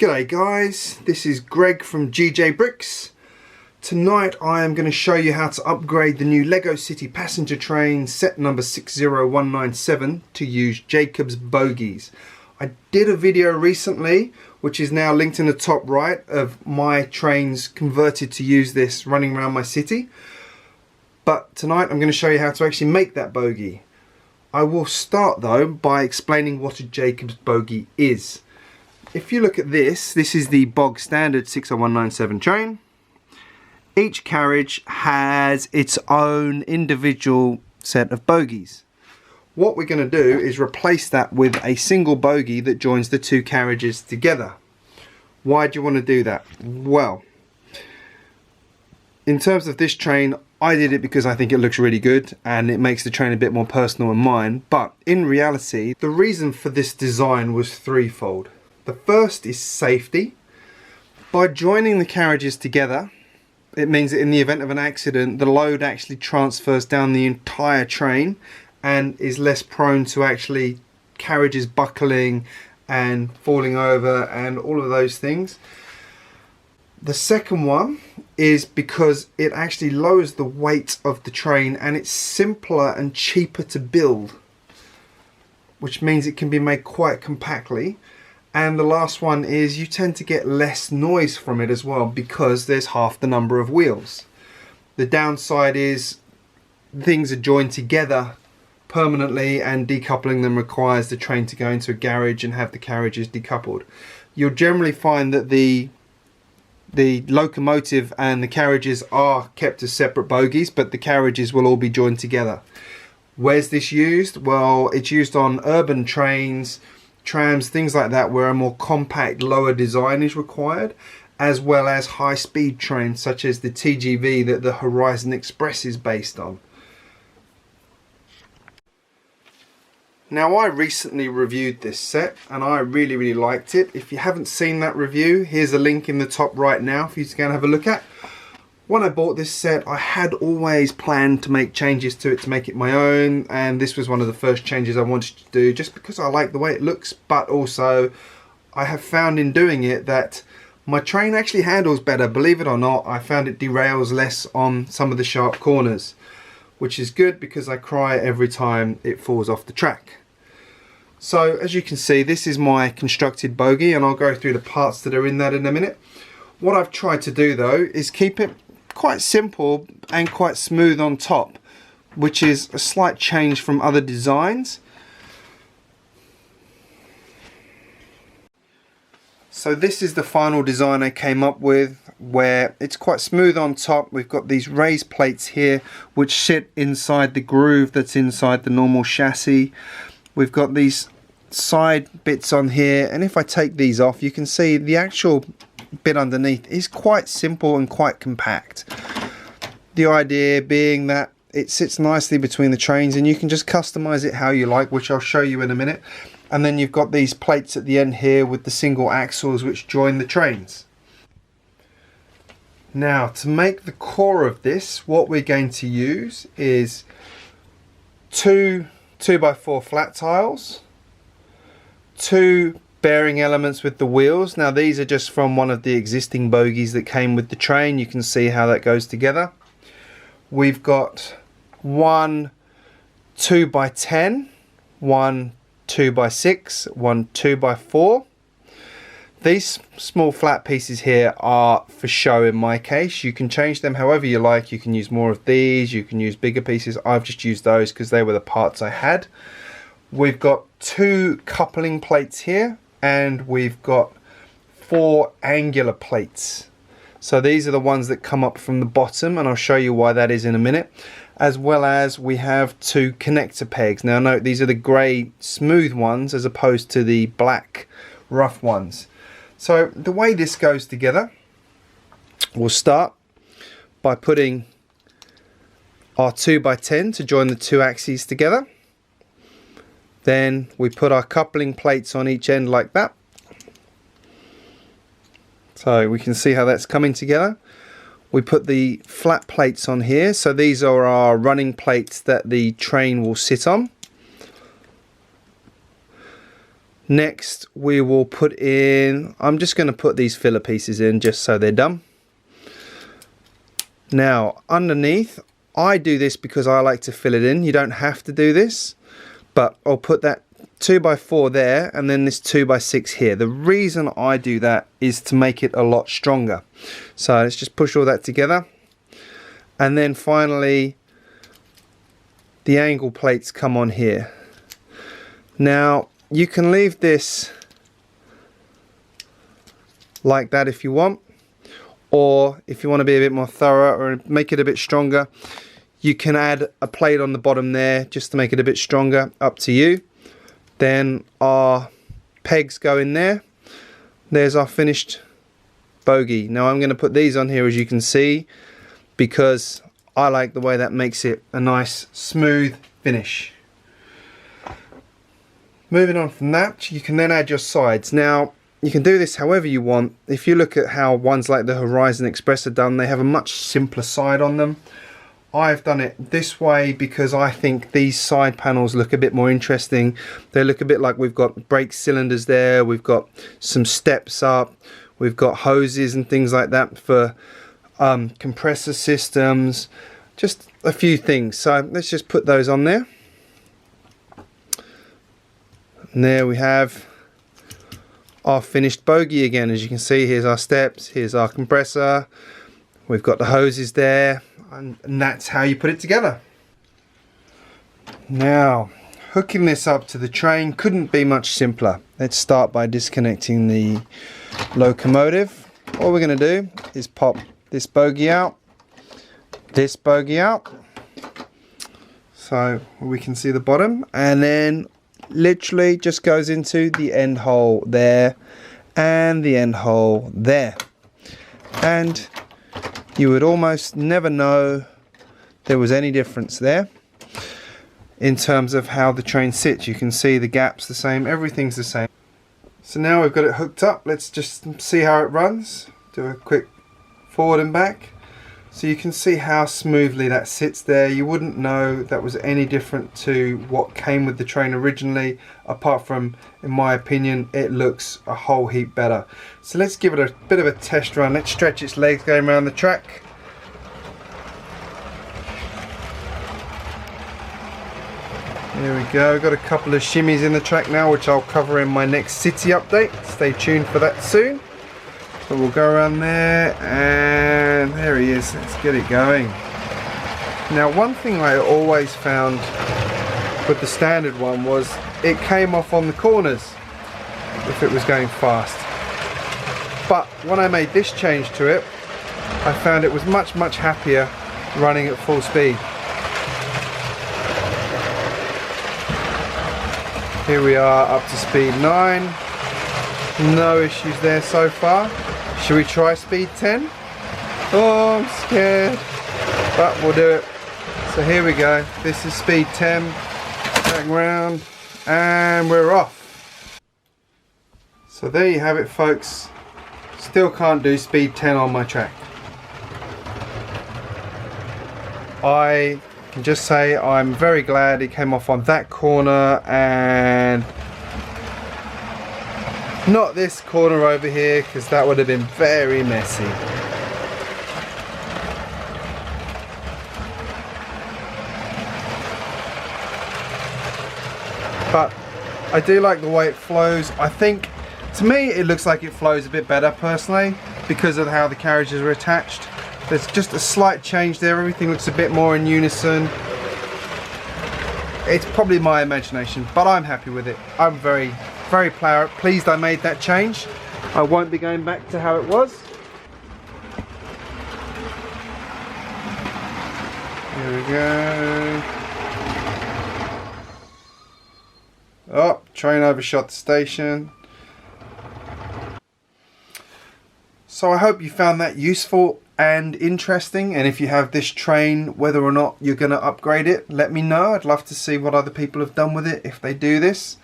G'day guys, this is Greg from GJBricks. Tonight I am going to show you how to upgrade the new Lego City passenger train set number 60197 to use Jacobs Bogies. I did a video recently which is now linked in the top right of my trains converted to use this running around my city. But tonight I'm going to show you how to actually make that bogie. I will start though by explaining what a Jacobs Bogie is. If you look at this, this is the bog standard 60197 train. Each carriage has its own individual set of bogies. What we're going to do is replace that with a single bogie that joins the two carriages together. Why do you want to do that? Well, in terms of this train, I did it because I think it looks really good and it makes the train a bit more personal in mine. But in reality, the reason for this design was threefold. The first is safety. By joining the carriages together, it means that in the event of an accident, the load actually transfers down the entire train and is less prone to actually carriages buckling and falling over and all of those things. The second one is because it actually lowers the weight of the train and it's simpler and cheaper to build, which means it can be made quite compactly. And the last one is you tend to get less noise from it as well because there's half the number of wheels. The downside is things are joined together permanently and decoupling them requires the train to go into a garage and have the carriages decoupled. You'll generally find that the locomotive and the carriages are kept as separate bogies, but the carriages will all be joined together. Where's this used? Well, it's used on urban trains, trams, things like that, where a more compact, lower design is required, as well as high-speed trains such as the TGV that the Horizon Express is based on. Now, I recently reviewed this set and I really liked it. If you haven't seen that review, here's a link in the top right now for you to go and have a look at. When I bought this set, I had always planned to make changes to it to make it my own, and this was one of the first changes I wanted to do just because I like the way it looks, but also I have found in doing it that my train actually handles better. Believe it or not, I found it derails less on some of the sharp corners, which is good because I cry every time it falls off the track. So as you can see, this is my constructed bogie and I'll go through the parts that are in that in a minute. What I've tried to do though is keep it quite simple and quite smooth on top, which is a slight change from other designs. So this is the final design I came up with, where it's quite smooth on top. We've got these raised plates here which sit inside the groove that's inside the normal chassis. We've got these side bits on here, and if I take these off, you can see the actual bit underneath is quite simple and quite compact. The idea being that it sits nicely between the trains and you can just customize it how you like, which I'll show you in a minute. And then you've got these plates at the end here with the single axles which join the trains. Now, to make the core of this, what we're going to use is two 2x4 flat tiles, two bearing elements with the wheels. Now these are just from one of the existing bogies that came with the train. You can see how that goes together. We've got one 2x10, one 2x6, one 2x4. These small flat pieces here are for show in my case. You can change them however you like. You can use more of these, you can use bigger pieces. I've just used those because they were the parts I had. We've got two coupling plates here and we've got four angular plates. So these are the ones that come up from the bottom, and I'll show you why that is in a minute. As well as we have two connector pegs. Now note, these are the grey smooth ones as opposed to the black rough ones. So the way this goes together, we'll start by putting our 2x10 to join the two axes together. Then we put our coupling plates on each end like that. So we can see how that's coming together. We put the flat plates on here. So these are our running plates that the train will sit on. Next we will put in, I'm just going to put these filler pieces in just so they're done. Now underneath, I do this because I like to fill it in. You don't have to do this, but I'll put that 2x4 there and then this 2x6 here. The reason I do that is to make it a lot stronger. So let's just push all that together, and then finally the angle plates come on here. Now you can leave this like that if you want, or if you want to be a bit more thorough or make it a bit stronger, you can add a plate on the bottom there just to make it a bit stronger, up to you. Then our pegs go in there. There's our finished bogie. Now I'm going to put these on here, as you can see, because I like the way that makes it a nice smooth finish. Moving on from that, you can then add your sides. Now you can do this however you want. If you look at how ones like the Horizon Express are done, they have a much simpler side on them. I've done it this way because I think these side panels look a bit more interesting. They look a bit like we've got brake cylinders there, we've got some steps up, we've got hoses and things like that for compressor systems, just a few things. So let's just put those on there. And there we have our finished bogie again. As you can see, here's our steps, here's our compressor, we've got the hoses there, and that's how you put it together. Now hooking this up to the train couldn't be much simpler. Let's start by disconnecting the locomotive. All we're going to do is pop this bogie out, this bogie out, so we can see the bottom, and then literally just goes into the end hole there and the end hole there, and you would almost never know there was any difference there in terms of how the train sits. You can see the gaps the same, everything's the same. So now we've got it hooked up, let's just see how it runs. Do a quick forward and back. So you can see how smoothly that sits there. You wouldn't know that was any different to what came with the train originally, apart from, in my opinion, it looks a whole heap better. So let's give it a bit of a test run. Let's stretch its legs going around the track. There we go, got a couple of shimmies in the track now, which I'll cover in my next city update. Stay tuned for that soon. But we'll go around there, and there he is. Let's get it going. Now one thing I always found with the standard one was it came off on the corners if it was going fast. But when I made this change to it, I found it was much happier running at full speed. Here we are up to speed 9. No issues there so far. Should we try speed 10? Oh, I'm scared, but we'll do it. So here we go. This is speed 10. Back round, and we're off. So there you have it, folks. Still can't do speed 10 on my track. I can just say I'm very glad it came off on that corner and not this corner over here, because that would have been very messy. But I do like the way it flows. I think, to me, it looks like it flows a bit better personally because of how the carriages are attached. There's just a slight change there. Everything looks a bit more in unison. It's probably my imagination, but I'm happy with it. I'm very pleased I made that change. I won't be going back to how it was. Here we go. Oh, train overshot the station. So I hope you found that useful and interesting, and if you have this train, whether or not you're going to upgrade it, let me know. I'd love to see what other people have done with it if they do this.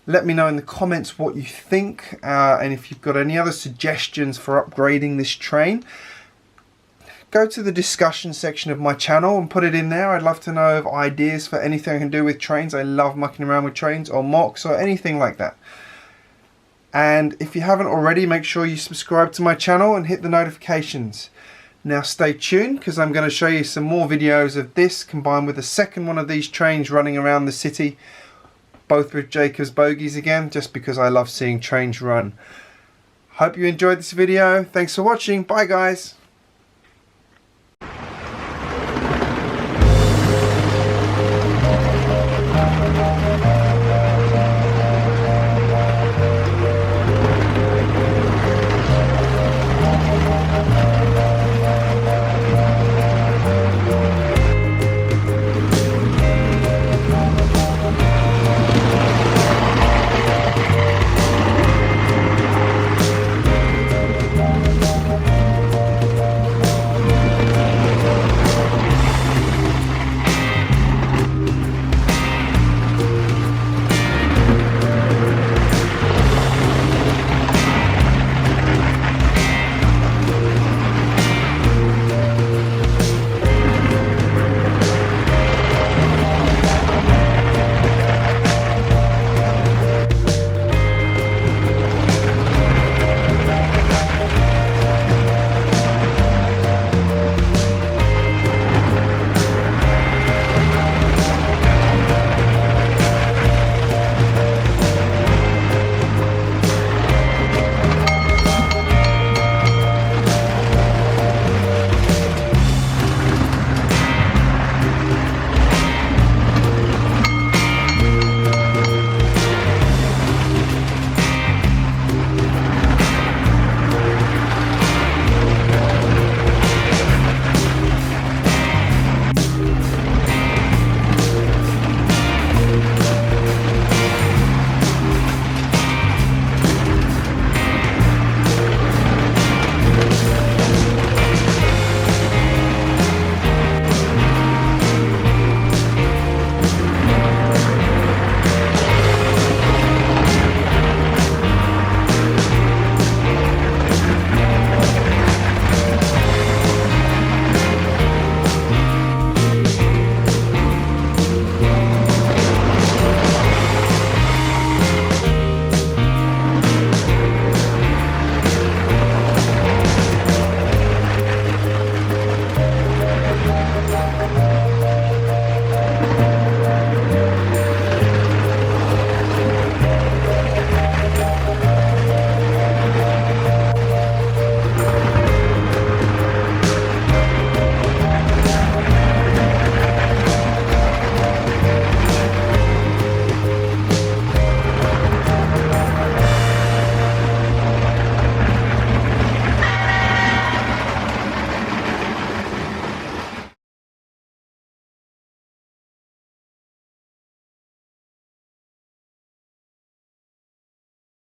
Let me know in the comments what you think, and if you've got any other suggestions for upgrading this train, go to the discussion section of my channel and put it in there. I'd love to know of ideas for anything I can do with trains. I love mucking around with trains or mocks or anything like that. And if you haven't already, make sure you subscribe to my channel and hit the notifications. Now stay tuned, because I'm going to show you some more videos of this combined with a second one of these trains running around the city, both with Jacobs Bogies again, just because I love seeing trains run. Hope you enjoyed this video. Thanks for watching. Bye guys.